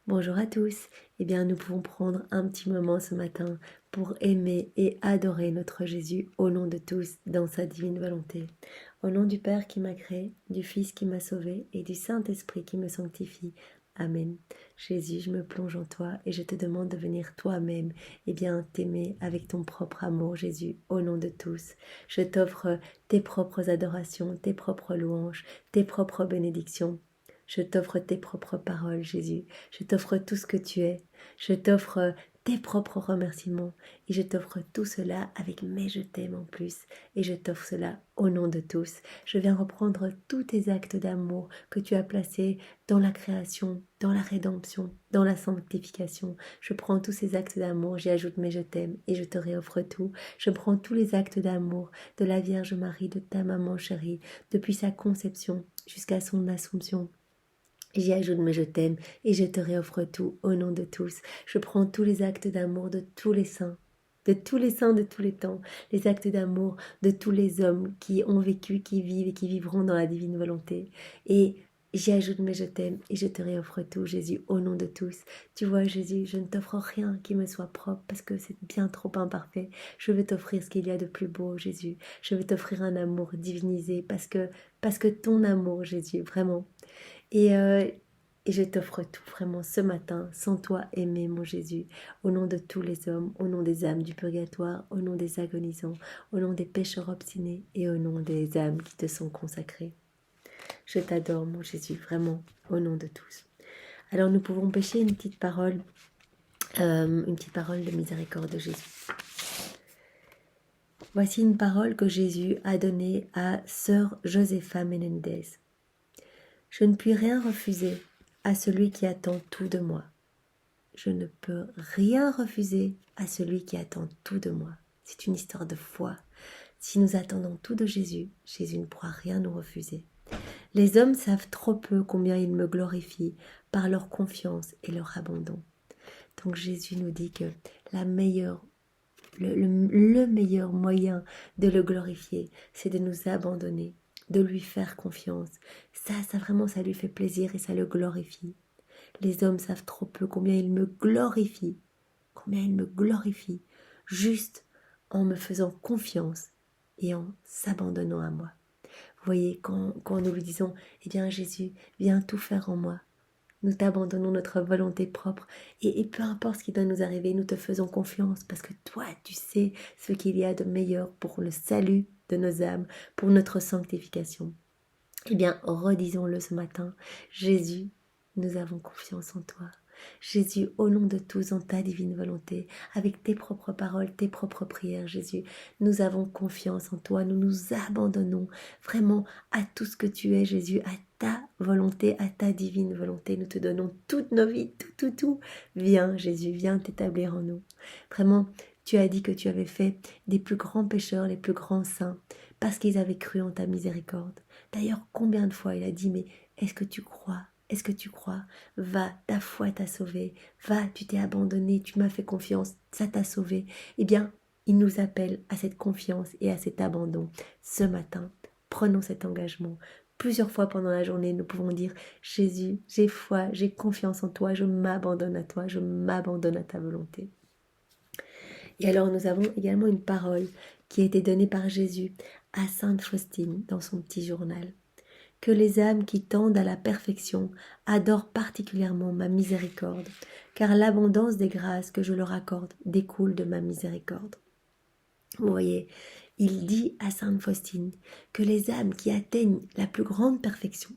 Bonjour à tous. Eh bien, nous pouvons prendre un petit moment ce matin pour aimer et adorer notre Jésus au nom de tous, dans sa divine volonté. Au nom du Père qui m'a créé, du Fils qui m'a sauvé et du Saint-Esprit qui me sanctifie. Amen. Jésus, je me plonge en toi et je te demande de venir toi-même, t'aimer avec ton propre amour, Jésus, au nom de tous. Je t'offre tes propres adorations, tes propres louanges, tes propres bénédictions. Je t'offre tes propres paroles, Jésus. Je t'offre tout ce que tu es. Je t'offre tes propres remerciements. Et je t'offre tout cela avec mes je t'aime en plus. Et je t'offre cela au nom de tous. Je viens reprendre tous tes actes d'amour que tu as placés dans la création, dans la rédemption, dans la sanctification. Je prends tous ces actes d'amour, j'y ajoute mes je t'aime et je te réoffre tout. Je prends tous les actes d'amour de la Vierge Marie, de ta maman chérie, depuis sa conception jusqu'à son assomption. J'y ajoute mes je t'aime et je te réoffre tout au nom de tous. Je prends tous les actes d'amour de tous les saints, de tous les saints de tous les temps, les actes d'amour de tous les hommes qui ont vécu, qui vivent et qui vivront dans la divine volonté. Et j'y ajoute mes je t'aime et je te réoffre tout, Jésus, au nom de tous. Tu vois, Jésus, je ne t'offre rien qui me soit propre parce que c'est bien trop imparfait. Je veux t'offrir ce qu'il y a de plus beau, Jésus. Je veux t'offrir un amour divinisé parce que ton amour, Jésus, vraiment. Et je t'offre tout vraiment ce matin, sans toi aimer mon Jésus, au nom de tous les hommes, au nom des âmes du purgatoire, au nom des agonisants, au nom des pécheurs obstinés et au nom des âmes qui te sont consacrées. Je t'adore mon Jésus, vraiment, au nom de tous. Alors nous pouvons pêcher une petite parole de miséricorde de Jésus. Voici une parole que Jésus a donnée à sœur Josefa Menendez. Je ne puis rien refuser à celui qui attend tout de moi. Je ne peux rien refuser à celui qui attend tout de moi. C'est une histoire de foi. Si nous attendons tout de Jésus, Jésus ne pourra rien nous refuser. Les hommes savent trop peu combien ils me glorifient par leur confiance et leur abandon. Donc Jésus nous dit que le meilleur moyen de le glorifier, c'est de nous abandonner, de lui faire confiance. Ça vraiment, ça lui fait plaisir et ça le glorifie. Les hommes savent trop peu combien ils me glorifient, juste en me faisant confiance et en s'abandonnant à moi. Vous voyez, quand nous lui disons, eh bien Jésus, viens tout faire en moi, nous t'abandonnons notre volonté propre et peu importe ce qui doit nous arriver, nous te faisons confiance parce que toi, tu sais ce qu'il y a de meilleur pour le salut de nos âmes, pour notre sanctification. Eh bien, redisons-le ce matin, Jésus, nous avons confiance en toi. Jésus, au nom de tous, en ta divine volonté, avec tes propres paroles, tes propres prières, Jésus, nous avons confiance en toi, nous nous abandonnons vraiment à tout ce que tu es, Jésus, à ta volonté, à ta divine volonté. Nous te donnons toutes nos vies, tout. Viens, Jésus, viens t'établir en nous. Vraiment, tu as dit que tu avais fait des plus grands pécheurs, les plus grands saints, parce qu'ils avaient cru en ta miséricorde. D'ailleurs, combien de fois il a dit, mais est-ce que tu crois ? Est-ce que tu crois ? Va, ta foi t'a sauvé. Va, tu t'es abandonné, tu m'as fait confiance, ça t'a sauvé. Eh bien, il nous appelle à cette confiance et à cet abandon. Ce matin, prenons cet engagement. Plusieurs fois pendant la journée, nous pouvons dire, Jésus, j'ai foi, j'ai confiance en toi, je m'abandonne à toi, je m'abandonne à ta volonté. Et alors, nous avons également une parole qui a été donnée par Jésus à Sainte Faustine dans son petit journal. Que les âmes qui tendent à la perfection adorent particulièrement ma miséricorde, car l'abondance des grâces que je leur accorde découle de ma miséricorde. Vous voyez, il dit à Sainte Faustine que les âmes qui atteignent la plus grande perfection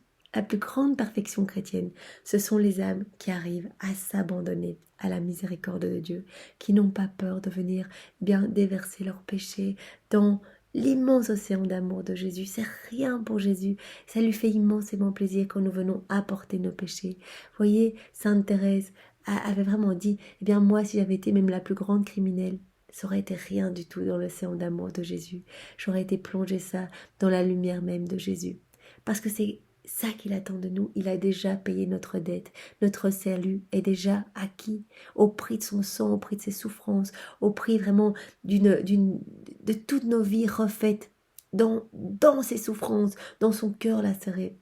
chrétienne, ce sont les âmes qui arrivent à s'abandonner à la miséricorde de Dieu, qui n'ont pas peur de venir bien déverser leurs péchés dans l'immense océan d'amour de Jésus. C'est rien pour Jésus, ça lui fait immensément plaisir quand nous venons apporter nos péchés. Vous voyez, Sainte Thérèse avait vraiment dit, eh bien moi si j'avais été même la plus grande criminelle, ça aurait été rien du tout dans l'océan d'amour de Jésus. J'aurais été plongée ça dans la lumière même de Jésus. Parce que c'est ça qu'il attend de nous. Il a déjà payé notre dette. Notre salut est déjà acquis au prix de son sang, au prix de ses souffrances, au prix vraiment de toutes nos vies refaites dans ses souffrances, dans son cœur lacéré.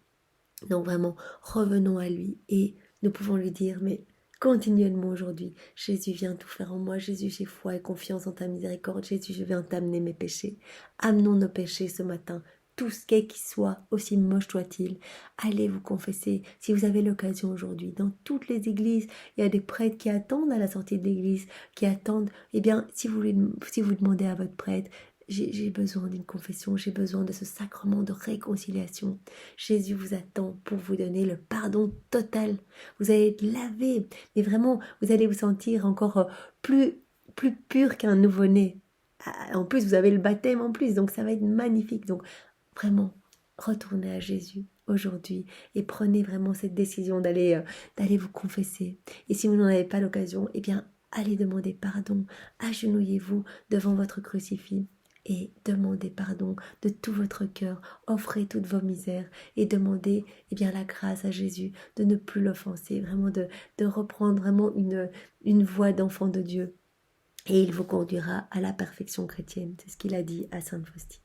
Donc vraiment, revenons à lui et nous pouvons lui dire, mais continuellement aujourd'hui. Jésus, viens tout faire en moi. Jésus, j'ai foi et confiance en ta miséricorde. Jésus, je viens t'amener mes péchés. Amenons nos péchés ce matin. Tout ce qu'est qu'il soit, aussi moche soit-il, allez vous confesser. Si vous avez l'occasion aujourd'hui, dans toutes les églises, il y a des prêtres qui attendent à la sortie de l'église, qui attendent. Eh bien, si vous demandez à votre prêtre, j'ai besoin d'une confession, j'ai besoin de ce sacrement de réconciliation. Jésus vous attend pour vous donner le pardon total. Vous allez être lavé, mais vraiment, vous allez vous sentir encore plus pur qu'un nouveau-né. En plus, vous avez le baptême en plus, donc ça va être magnifique. Donc, vraiment, retournez à Jésus aujourd'hui et prenez vraiment cette décision d'aller vous confesser. Et si vous n'en avez pas l'occasion, eh bien, allez demander pardon. Agenouillez-vous devant votre crucifix et demandez pardon de tout votre cœur. Offrez toutes vos misères et demandez eh bien, la grâce à Jésus de ne plus l'offenser, vraiment de reprendre vraiment une voie d'enfant de Dieu. Et il vous conduira à la perfection chrétienne. C'est ce qu'il a dit à Sainte Faustine.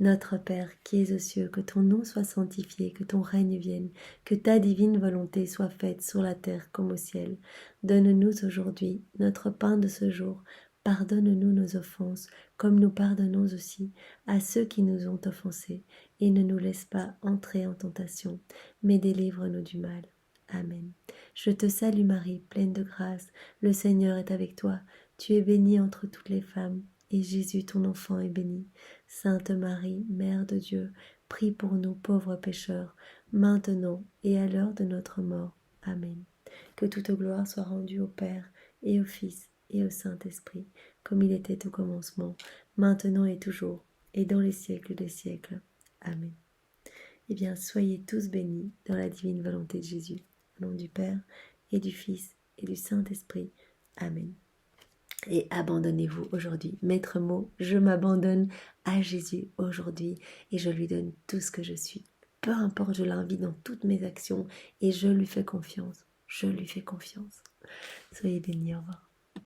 Notre Père qui es aux cieux, que ton nom soit sanctifié, que ton règne vienne, que ta divine volonté soit faite sur la terre comme au ciel. Donne-nous aujourd'hui notre pain de ce jour. Pardonne-nous nos offenses, comme nous pardonnons aussi à ceux qui nous ont offensés. Et ne nous laisse pas entrer en tentation, mais délivre-nous du mal. Amen. Je te salue Marie, pleine de grâce, le Seigneur est avec toi. Tu es bénie entre toutes les femmes, et Jésus ton enfant est béni. Sainte Marie, Mère de Dieu, prie pour nous pauvres pécheurs, maintenant et à l'heure de notre mort. Amen. Que toute gloire soit rendue au Père et au Fils et au Saint-Esprit, comme il était au commencement, maintenant et toujours, et dans les siècles des siècles. Amen. Eh bien, soyez tous bénis dans la divine volonté de Jésus. Au nom du Père et du Fils et du Saint-Esprit. Amen. Et abandonnez-vous aujourd'hui. Maître mot, je m'abandonne à Jésus aujourd'hui et je lui donne tout ce que je suis. Peu importe, je l'invite dans toutes mes actions et je lui fais confiance. Je lui fais confiance. Soyez bénis, au revoir.